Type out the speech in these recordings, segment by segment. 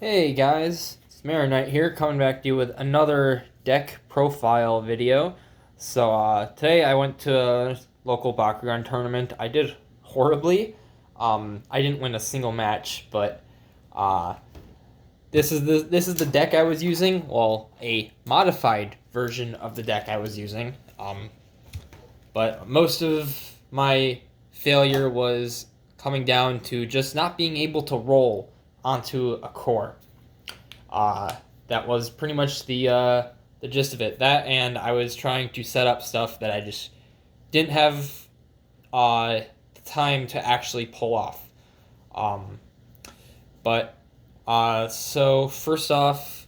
Hey guys, it's Marinite here, coming back to you with another deck profile video. Today I went to a local Bakugan tournament. I did horribly. I didn't win a single match, but uh, this is the deck I was using. Well, a modified version of the deck I was using. But most of my failure was coming down to just not being able to roll onto a core. Uh, that was pretty much the gist of it. That, and I was trying to set up stuff that I just didn't have the time to actually pull off. Um, so first off,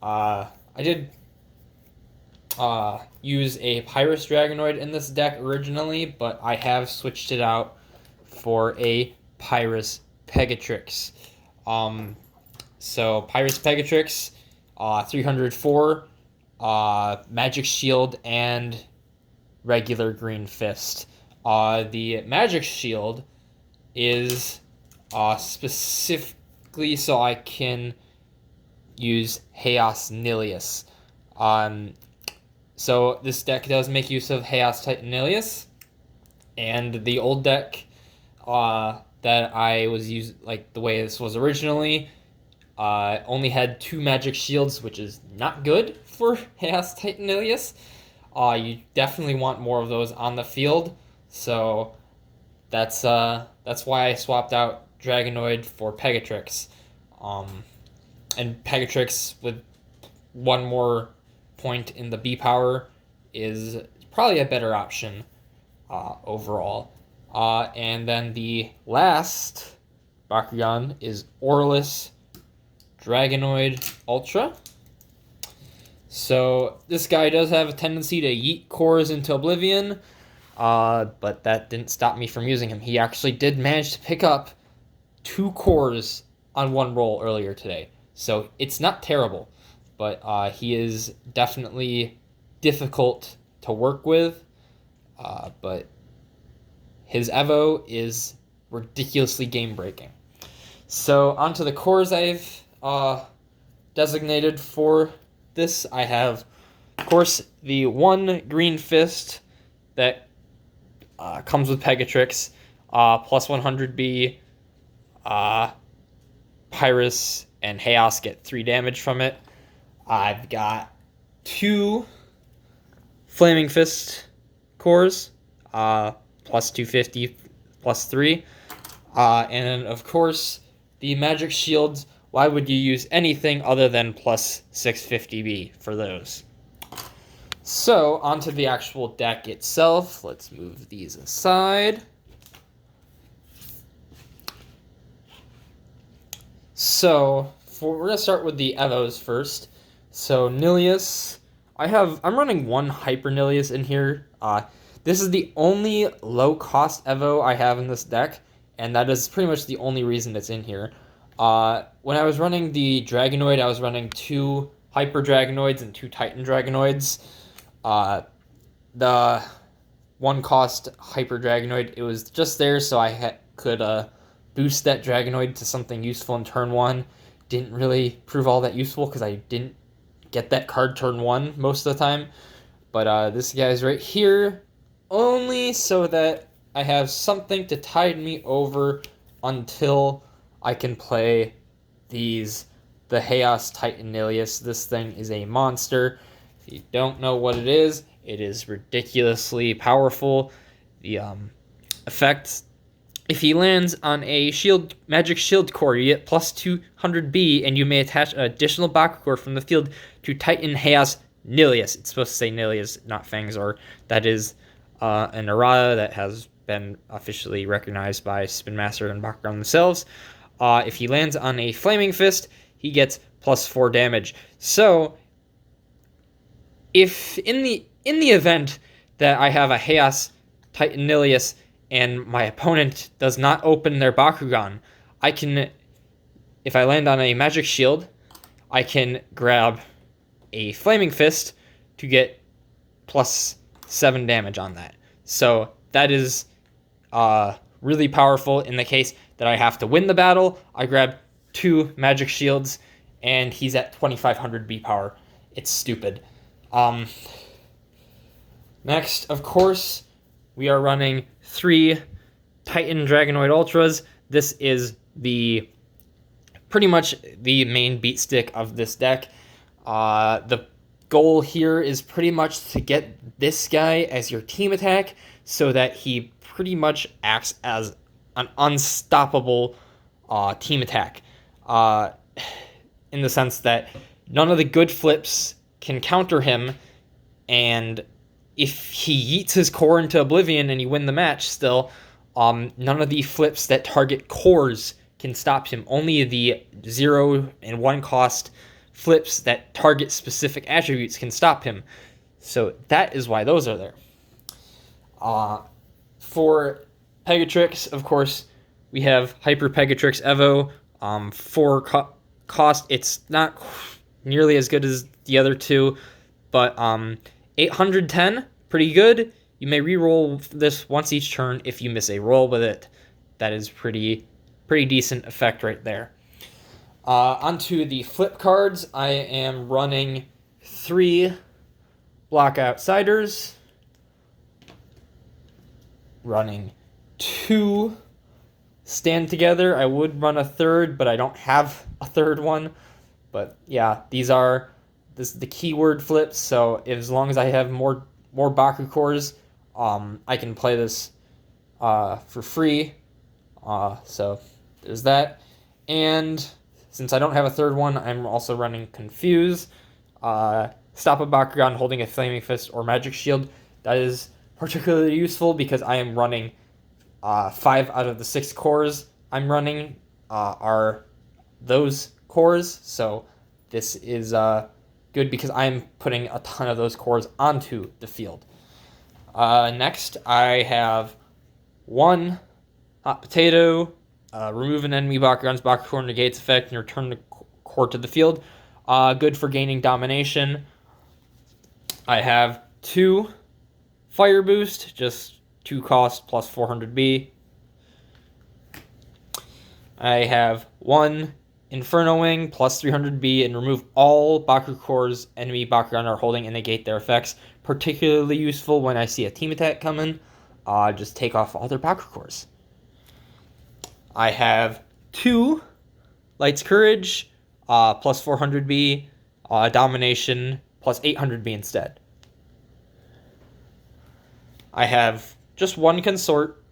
I did use a Pyrus Dragonoid in this deck originally, but I have switched it out for a Pyrus Pegatrix. Pyrus Pegatrix, 304, Magic Shield, and regular Green Fist. The Magic Shield is specifically so I can use Haos Nilius. So this deck does make use of Haos Titan Nilius, and the old deck that I was using, like the way this was originally, only had 2 magic shields, which is not good for Haos Titan Ilias. You definitely want more of those on the field, so that's why I swapped out Dragonoid for Pegatrix. And Pegatrix with one more point in the B power is probably a better option overall. And then the last Bakugan is Aurelus Dragonoid Ultra. So this guy does have a tendency to yeet cores into oblivion, but that didn't stop me from using him. He actually did manage to pick up 2 cores on 1 roll earlier today. So it's not terrible, but he is definitely difficult to work with, but his Evo is ridiculously game-breaking. So onto the cores I've designated for this. I have, of course, the 1 Green Fist that comes with Pegatrix, plus 100B. Pyrus and Haos get 3 damage from it. I've got 2 Flaming Fist cores, plus 250, plus 3. And of course, the Magic Shields. Why would you use anything other than plus 650B for those? So, onto the actual deck itself. Let's move these aside. So, we're going to start with the Evos first. So, Nilius. I'm running 1 Hyper Nilius in here. This is the only low-cost Evo I have in this deck, and that is pretty much the only reason it's in here. When I was running the Dragonoid, I was running 2 Hyper Dragonoids and 2 Titan Dragonoids. The 1-cost Hyper Dragonoid, it was just there so I could boost that Dragonoid to something useful in turn 1. Didn't really prove all that useful because I didn't get that card turn 1 most of the time. But this guy's right here only so that I have something to tide me over until I can play the Haos Titan Ilias. This thing is a monster. If you don't know what it is ridiculously powerful. The effect, if he lands on a magic shield core, you get plus 200B, and you may attach an additional Baku core from the field to Titan Haos Nilius. It's supposed to say Nilius, not Fangzor. That is an errata that has been officially recognized by Spin Master and Bakugan themselves. If he lands on a Flaming Fist, he gets plus 4 damage. So, if in the event that I have a Haos Titan Nilius and my opponent does not open their Bakugan, I can, if I land on a Magic Shield, I can grab a Flaming Fist to get plus 7 damage on that. So that is really powerful in the case that I have to win the battle. I grab 2 magic shields, and he's at 2500 B power. It's stupid. Next, of course, we are running 3 Titan Dragonoid Ultras. This is pretty much the main beat stick of this deck. The goal here is pretty much to get this guy as your team attack so that he pretty much acts as an unstoppable team attack. In the sense that none of the good flips can counter him, and if he yeets his core into oblivion and you win the match still, none of the flips that target cores can stop him. Only the 0 and 1 cost flips that target specific attributes can stop him. So that is why those are there. For Pegatrix, of course, we have Hyper Pegatrix Evo. For cost, it's not nearly as good as the other two, but 810, pretty good. You may reroll this once each turn if you miss a roll with it. That is pretty decent effect right there. Onto the flip cards, I am running 3 Block Outsiders, running 2 Stand Together. I would run a third, but I don't have a third one. But yeah, this is the keyword flips, so as long as I have more Baku cores, I can play this for free. So there's that. And since I don't have a third one, I'm also running Confuse. Stop a Bakugan holding a Flaming Fist or Magic Shield. That is particularly useful because I am running 5 out of the 6 cores I'm running are those cores. So this is good because I'm putting a ton of those cores onto the field. Next, I have 1 Hot Potato. Remove an enemy Bakugan's Bakugan negates effect and return the core to the field. Good for gaining domination. I have 2 Fire Boost, just 2 cost plus 400B. I have 1 Inferno Wing plus 300B and remove all Baku cores enemy Bakugan are holding and negate their effects. Particularly useful when I see a team attack coming. Just take off all their Baku cores. I have 2 Light's Courage, plus 400B, Domination, plus 800B instead. I have just 1 Consort.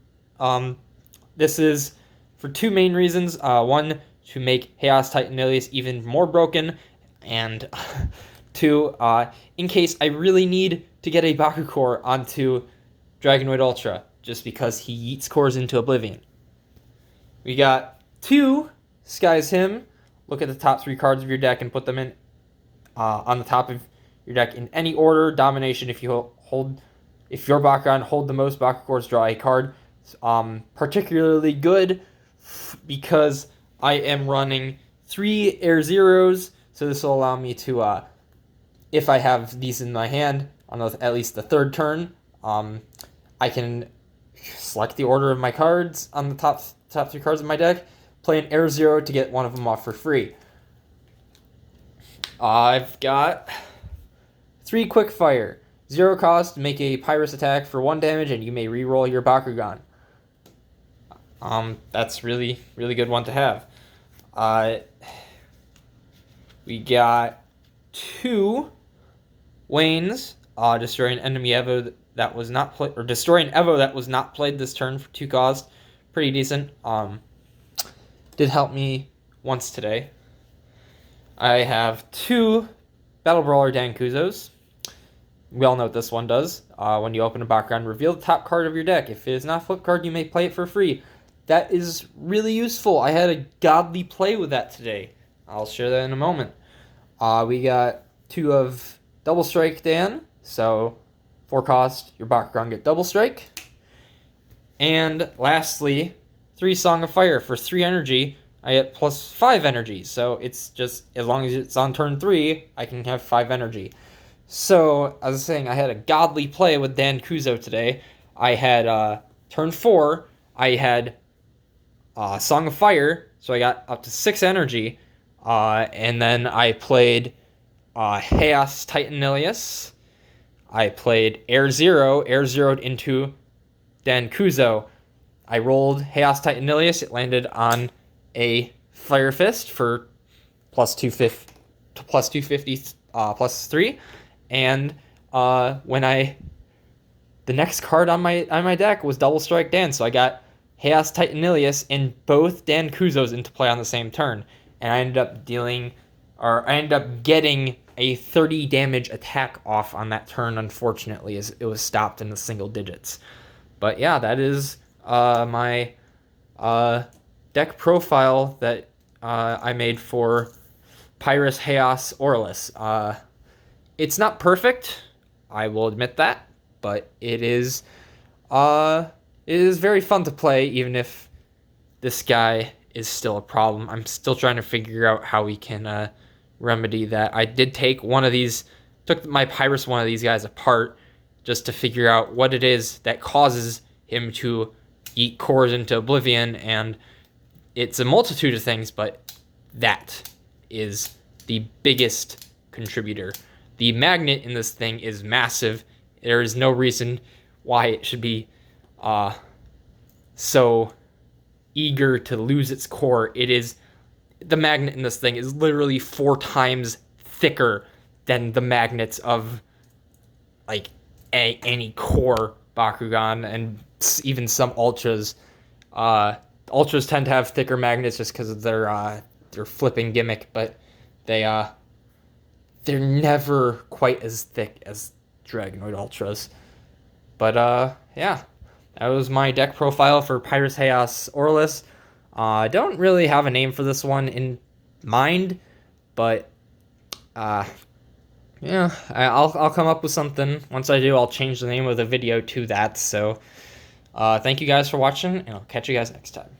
This is for 2 main reasons. 1, to make Haos Titan Alias even more broken, and 2, in case I really need to get a Baku core onto Dragonoid Ultra, just because he yeets cores into oblivion. We got 2 Sky's Hymn. Look at the top 3 cards of your deck and put them in on the top of your deck in any order. Domination, if your Bakugan hold the most Baku cores, draw a card. Particularly good because I am running 3 Air Zeros, so this will allow me to, if I have these in my hand on at least the 3rd turn, I can select the order of my cards on the top 3 cards of my deck, play an Air Zero to get one of them off for free. I've got 3 Quick Fire. 0 cost, make a Pyrus attack for 1 damage, and you may reroll your Bakugan. That's really good one to have. We got 2 Waynes. Destroy an enemy Evo that was not played, or destroy an Evo that was not played this turn for 2 cost. Pretty decent. Did help me once today. I have 2 Battle Brawler Dankuzos. We all know what this one does. When you open a Bakugan, reveal the top card of your deck. If it is not a flip card, you may play it for free. That is really useful. I had a godly play with that today. I'll share that in a moment. We got 2 of Double Strike Dan. So 4 cost, your Bakugan get Double Strike. And lastly, 3 Song of Fire. For 3 energy, I get plus 5 energy. So it's just, as long as it's on turn 3, I can have 5 energy. So, as I was saying, I had a godly play with Dan Kuzo today. I had, turn 4, I had Song of Fire so I got up to 6 energy, and then I played Haos Titanilius. I played Air Zeroed into Dankuzo. I rolled Haos Titanilius. It landed on a Fire Fist for plus 250, plus 3. And the next card on my deck was Double Strike Dan, so I got Haos Titanilius and both Dankuzos into play on the same turn. And I ended up getting a 30 damage attack off on that turn, unfortunately, as it was stopped in the single digits. But yeah, that is my deck profile that I made for Pyrus, Haos, Aurelus. It's not perfect, I will admit that, but it is very fun to play, even if this guy is still a problem. I'm still trying to figure out how we can remedy that. I did took my Pyrus one of these guys apart just to figure out what it is that causes him to eat cores into oblivion, and it's a multitude of things, but that is the biggest contributor. The magnet in this thing is massive. There is no reason why it should be so eager to lose its core. The magnet in this thing is literally 4 times thicker than the magnets of like any core Bakugan, and even some ultras. Ultras tend to have thicker magnets just because of their flipping gimmick, but they're never quite as thick as Dragonoid ultras. But yeah, that was my deck profile for Pyrus, Haos, Aurelus. I don't really have a name for this one in mind, but yeah, I'll come up with something. Once I do, I'll change the name of the video to that. So thank you guys for watching, and I'll catch you guys next time.